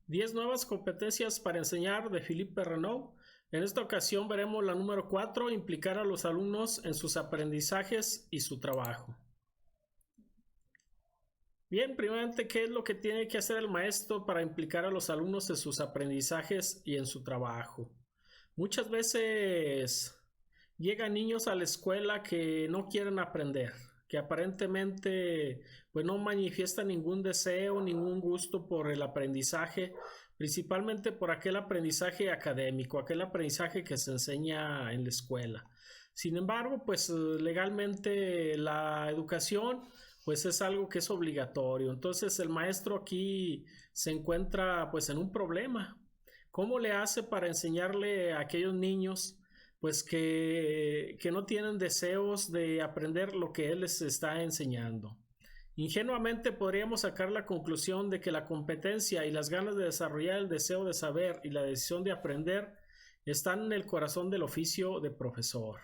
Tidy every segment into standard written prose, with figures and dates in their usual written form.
10 nuevas competencias para enseñar de Philippe Perrenot. En esta ocasión veremos la número 4, implicar a los alumnos en sus aprendizajes y su trabajo. Bien, primeramente, ¿qué es lo que tiene que hacer el maestro para implicar a los alumnos en sus aprendizajes y en su trabajo? Muchas veces llegan niños a la escuela que no quieren aprender, que aparentemente pues no manifiestan ningún deseo, ningún gusto por el aprendizaje, principalmente por aquel aprendizaje académico, aquel aprendizaje que se enseña en la escuela. Sin embargo, pues legalmente la educación pues es algo que es obligatorio. Entonces el maestro aquí se encuentra pues en un problema. ¿Cómo le hace para enseñarle a aquellos niños pues que no tienen deseos de aprender lo que él les está enseñando? Ingenuamente podríamos sacar la conclusión de que la competencia y las ganas de desarrollar el deseo de saber y la decisión de aprender están en el corazón del oficio de profesor.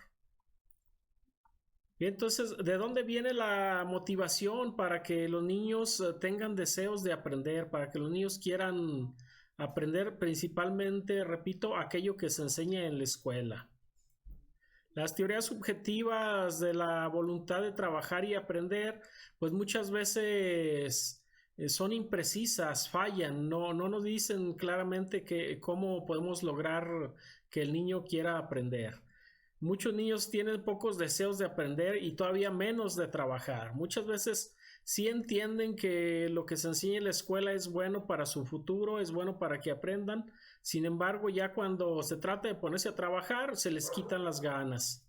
Bien, entonces, ¿de dónde viene la motivación para que los niños tengan deseos de aprender, para que los niños quieran aprender principalmente, repito, aquello que se enseña en la escuela? Las teorías subjetivas de la voluntad de trabajar y aprender, pues muchas veces son imprecisas, fallan, no nos dicen claramente cómo podemos lograr que el niño quiera aprender. Muchos niños tienen pocos deseos de aprender y todavía menos de trabajar. Muchas veces sí entienden que lo que se enseña en la escuela es bueno para su futuro, es bueno para que aprendan. Sin embargo, ya cuando se trata de ponerse a trabajar, se les quitan las ganas.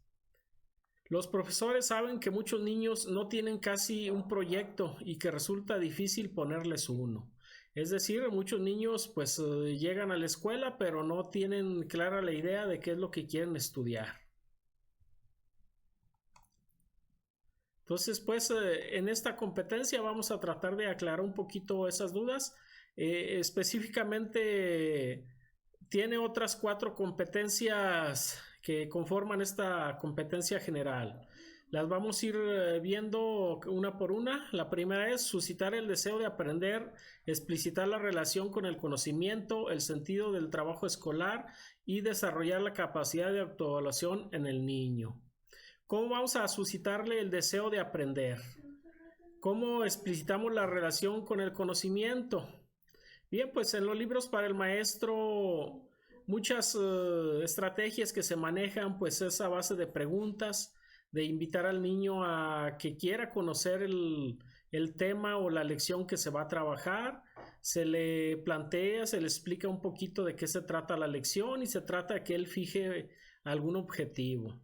Los profesores saben que muchos niños no tienen casi un proyecto y que resulta difícil ponerles uno. Es decir, muchos niños pues llegan a la escuela pero no tienen clara la idea de qué es lo que quieren estudiar. Entonces, pues en esta competencia vamos a tratar de aclarar un poquito esas dudas. Específicamente tiene otras 4 competencias que conforman esta competencia general. Las vamos a ir viendo una por una. La primera es suscitar el deseo de aprender, explicitar la relación con el conocimiento, el sentido del trabajo escolar y desarrollar la capacidad de autoevaluación en el niño. ¿Cómo vamos a suscitarle el deseo de aprender? ¿Cómo explicitamos la relación con el conocimiento? Bien, pues en los libros para el maestro muchas estrategias que se manejan pues es a base de preguntas, de invitar al niño a que quiera conocer el tema o la lección que se va a trabajar. Se le plantea, se le explica un poquito de qué se trata la lección y se trata de que él fije algún objetivo.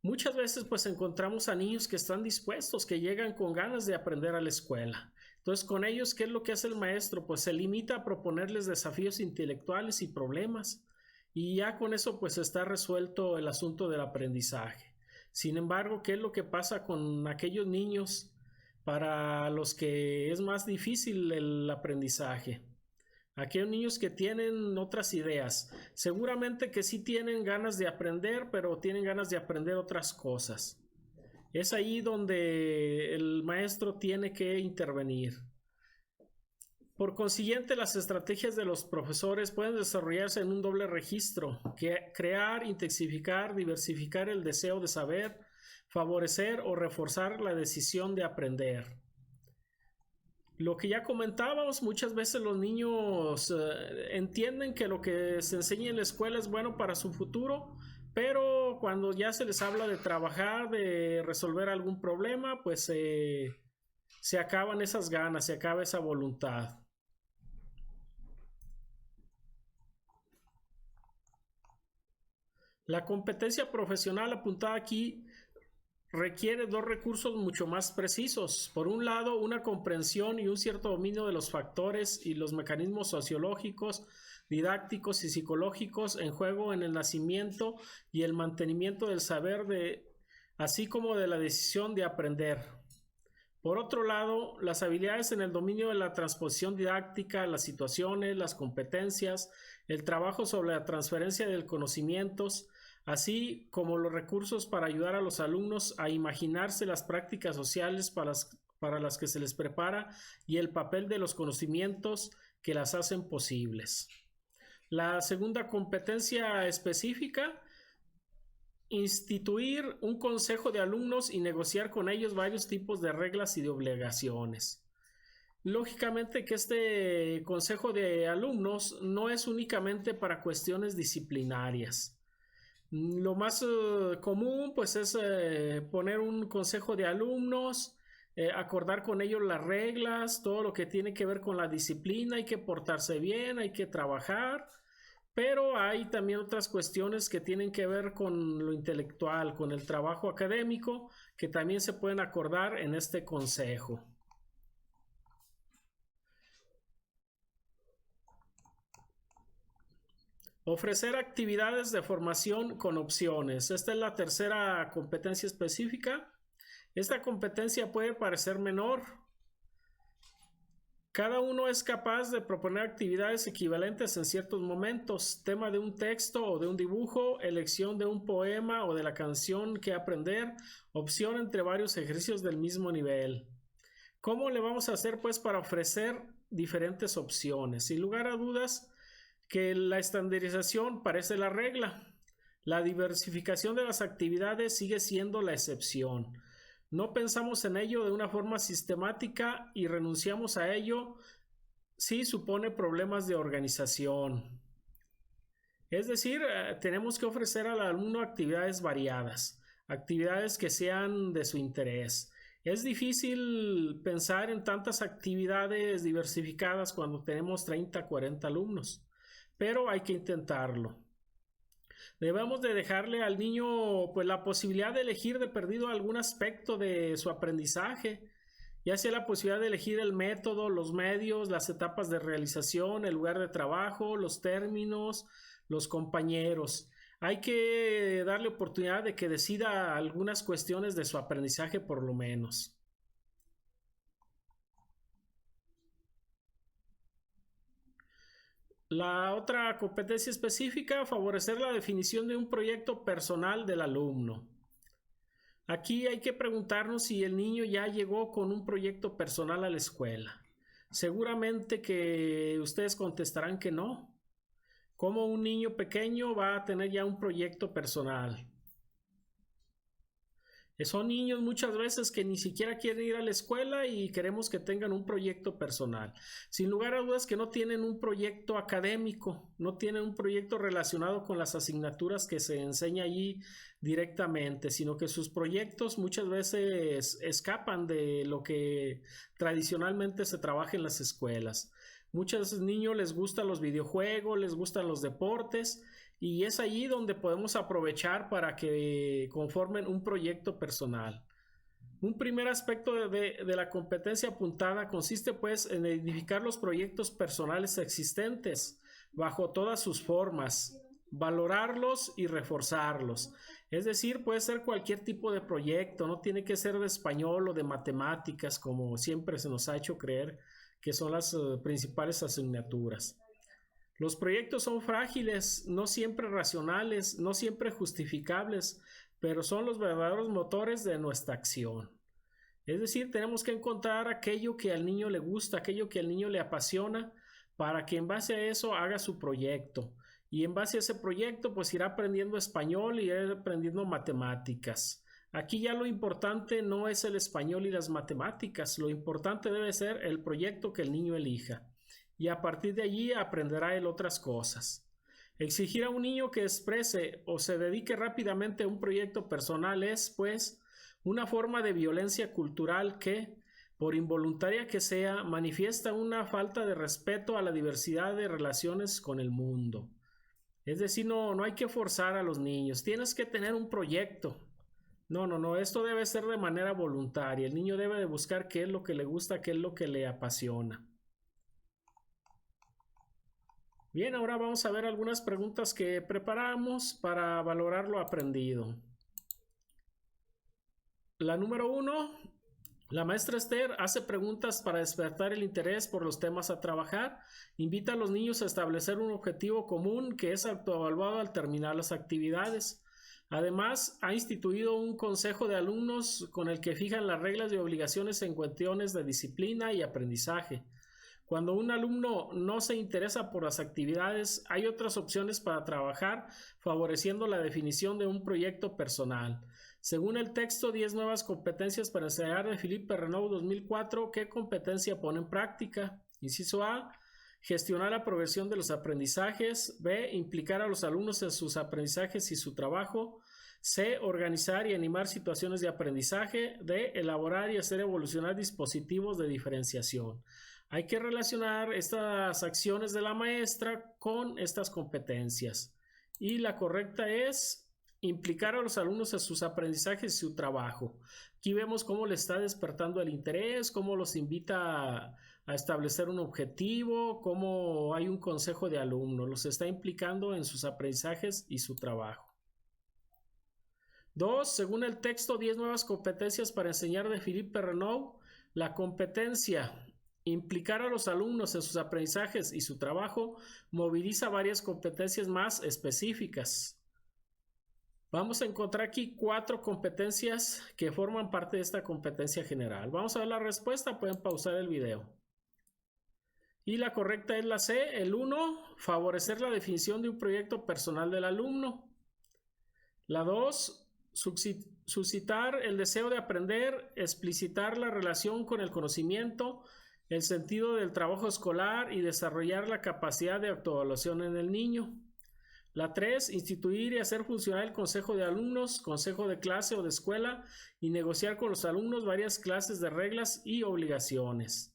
Muchas veces pues encontramos a niños que están dispuestos, que llegan con ganas de aprender a la escuela. Entonces con ellos, ¿qué es lo que hace el maestro? Pues se limita a proponerles desafíos intelectuales y problemas y ya con eso pues está resuelto el asunto del aprendizaje. Sin embargo, ¿qué es lo que pasa con aquellos niños para los que es más difícil el aprendizaje? Aquellos niños que tienen otras ideas, seguramente que sí tienen ganas de aprender, pero tienen ganas de aprender otras cosas. Es ahí donde el maestro tiene que intervenir. Por consiguiente, las estrategias de los profesores pueden desarrollarse en un doble registro, que crear, intensificar, diversificar el deseo de saber, favorecer o reforzar la decisión de aprender. Lo que ya comentábamos, muchas veces los niños entienden que lo que se enseña en la escuela es bueno para su futuro, pero cuando ya se les habla de trabajar, de resolver algún problema, pues se acaban esas ganas, se acaba esa voluntad. La competencia profesional apuntada aquí requiere 2 recursos mucho más precisos. Por un lado, una comprensión y un cierto dominio de los factores y los mecanismos sociológicos, didácticos y psicológicos en juego en el nacimiento y el mantenimiento del saber, así como de la decisión de aprender. Por otro lado, las habilidades en el dominio de la transposición didáctica, las situaciones, las competencias, el trabajo sobre la transferencia de conocimientos, así como los recursos para ayudar a los alumnos a imaginarse las prácticas sociales para las que se les prepara y el papel de los conocimientos que las hacen posibles. La segunda competencia específica: instituir un consejo de alumnos y negociar con ellos varios tipos de reglas y de obligaciones. Lógicamente que este consejo de alumnos no es únicamente para cuestiones disciplinarias. Lo más común pues es poner un consejo de alumnos, acordar con ellos las reglas, todo lo que tiene que ver con la disciplina. Hay que portarse bien, hay que trabajar, pero hay también otras cuestiones que tienen que ver con lo intelectual, con el trabajo académico, que también se pueden acordar en este consejo. Ofrecer actividades de formación con opciones. Esta es la tercera competencia específica. Esta competencia puede parecer menor. Cada uno es capaz de proponer actividades equivalentes en ciertos momentos: tema de un texto o de un dibujo, elección de un poema o de la canción que aprender, opción entre varios ejercicios del mismo nivel. ¿Cómo le vamos a hacer pues para ofrecer diferentes opciones? Sin lugar a dudas que la estandarización parece la regla. La diversificación de las actividades sigue siendo la excepción. No pensamos en ello de una forma sistemática y renunciamos a ello si supone problemas de organización. Es decir, tenemos que ofrecer al alumno actividades variadas, actividades que sean de su interés. Es difícil pensar en tantas actividades diversificadas cuando tenemos 30, 40 alumnos, pero hay que intentarlo. Debemos de dejarle al niño pues la posibilidad de elegir de perdido algún aspecto de su aprendizaje, ya sea la posibilidad de elegir el método, los medios, las etapas de realización, el lugar de trabajo, los términos, los compañeros. Hay que darle oportunidad de que decida algunas cuestiones de su aprendizaje por lo menos. La otra competencia específica: favorecer la definición de un proyecto personal del alumno. Aquí hay que preguntarnos si el niño ya llegó con un proyecto personal a la escuela. Seguramente que ustedes contestarán que no. ¿Cómo un niño pequeño va a tener ya un proyecto personal? Son niños muchas veces que ni siquiera quieren ir a la escuela y queremos que tengan un proyecto personal. Sin lugar a dudas que no tienen un proyecto académico, no tienen un proyecto relacionado con las asignaturas que se enseña allí directamente, sino que sus proyectos muchas veces escapan de lo que tradicionalmente se trabaja en las escuelas. Muchos niños les gustan los videojuegos, les gustan los deportes, y es allí donde podemos aprovechar para que conformen un proyecto personal. Un primer aspecto de la competencia apuntada consiste pues en identificar los proyectos personales existentes bajo todas sus formas, valorarlos y reforzarlos. Es decir, puede ser cualquier tipo de proyecto, no tiene que ser de español o de matemáticas como siempre se nos ha hecho creer que son las principales asignaturas. Los proyectos son frágiles, no siempre racionales, no siempre justificables, pero son los verdaderos motores de nuestra acción. Es decir, tenemos que encontrar aquello que al niño le gusta, aquello que al niño le apasiona, para que en base a eso haga su proyecto. Y en base a ese proyecto pues irá aprendiendo español y irá aprendiendo matemáticas. Aquí ya lo importante no es el español y las matemáticas, lo importante debe ser el proyecto que el niño elija. Y a partir de allí aprenderá él otras cosas. Exigir a un niño que exprese o se dedique rápidamente a un proyecto personal es, pues, una forma de violencia cultural que, por involuntaria que sea, manifiesta una falta de respeto a la diversidad de relaciones con el mundo. Es decir, no hay que forzar a los niños. Tienes que tener un proyecto. No, esto debe ser de manera voluntaria. El niño debe de buscar qué es lo que le gusta, qué es lo que le apasiona. Bien, ahora vamos a ver algunas preguntas que preparamos para valorar lo aprendido. La número 1, la maestra Esther hace preguntas para despertar el interés por los temas a trabajar. Invita a los niños a establecer un objetivo común que es autoevaluado al terminar las actividades. Además, ha instituido un consejo de alumnos con el que fijan las reglas y obligaciones en cuestiones de disciplina y aprendizaje. Cuando un alumno no se interesa por las actividades, hay otras opciones para trabajar, favoreciendo la definición de un proyecto personal. Según el texto 10 nuevas competencias para enseñar de Philippe Perrenot 2004, ¿qué competencia pone en práctica? Inciso A, gestionar la progresión de los aprendizajes. B, implicar a los alumnos en sus aprendizajes y su trabajo. C, organizar y animar situaciones de aprendizaje. D, elaborar y hacer evolucionar dispositivos de diferenciación. Hay que relacionar estas acciones de la maestra con estas competencias. Y la correcta es implicar a los alumnos en sus aprendizajes y su trabajo. Aquí vemos cómo les está despertando el interés, cómo los invita a establecer un objetivo, cómo hay un consejo de alumnos, los está implicando en sus aprendizajes y su trabajo. 2. Según el texto 10 nuevas competencias para enseñar de Philippe Perrenot, la competencia implicar a los alumnos en sus aprendizajes y su trabajo moviliza varias competencias más específicas. Vamos a encontrar aquí 4 competencias que forman parte de esta competencia general. Vamos a ver la respuesta, pueden pausar el video. Y la correcta es la C, el 1, favorecer la definición de un proyecto personal del alumno. La 2, suscitar el deseo de aprender, explicitar la relación con el conocimiento, el sentido del trabajo escolar y desarrollar la capacidad de autoevaluación en el niño. La 3, instituir y hacer funcionar el consejo de alumnos, consejo de clase o de escuela y negociar con los alumnos varias clases de reglas y obligaciones.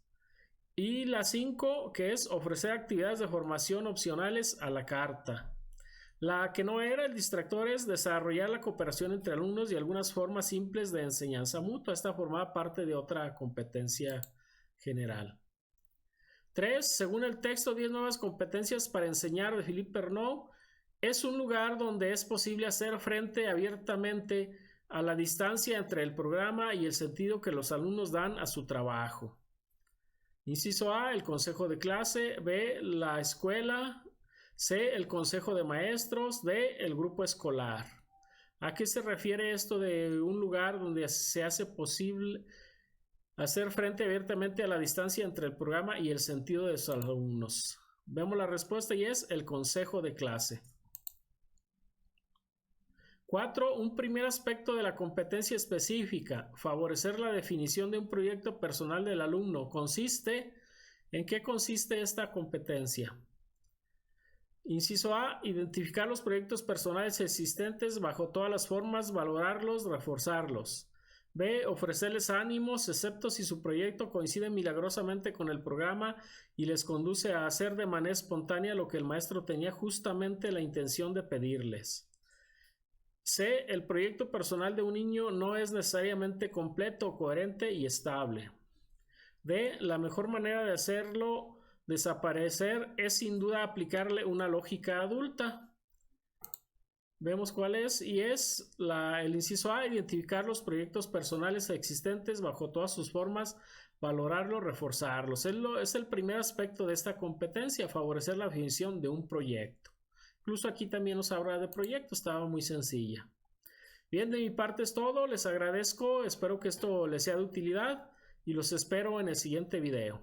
Y la 5, que es ofrecer actividades de formación opcionales a la carta. La que no era el distractor es desarrollar la cooperación entre alumnos y algunas formas simples de enseñanza mutua. Esta formaba parte de otra competencia general. 3. Según el texto 10 nuevas competencias para enseñar de Philippe Perrenot, es un lugar donde es posible hacer frente abiertamente a la distancia entre el programa y el sentido que los alumnos dan a su trabajo. Inciso A, el consejo de clase. B, la escuela. C, el consejo de maestros. D, el grupo escolar. ¿A qué se refiere esto de un lugar donde se hace posible hacer frente abiertamente a la distancia entre el programa y el sentido de sus alumnos? Vemos la respuesta y es el consejo de clase. 4. Un primer aspecto de la competencia específica, favorecer la definición de un proyecto personal del alumno. ¿En qué consiste esta competencia? Inciso A, identificar los proyectos personales existentes bajo todas las formas, valorarlos, reforzarlos. B, ofrecerles ánimos, excepto si su proyecto coincide milagrosamente con el programa y les conduce a hacer de manera espontánea lo que el maestro tenía justamente la intención de pedirles. C, el proyecto personal de un niño no es necesariamente completo, coherente y estable. D, la mejor manera de hacerlo desaparecer es sin duda aplicarle una lógica adulta. Vemos cuál es, y es el inciso A, identificar los proyectos personales existentes bajo todas sus formas, valorarlos, reforzarlos. Es el primer aspecto de esta competencia, favorecer la definición de un proyecto. Incluso aquí también nos habla de proyecto, estaba muy sencilla. Bien, de mi parte es todo, les agradezco, espero que esto les sea de utilidad y los espero en el siguiente video.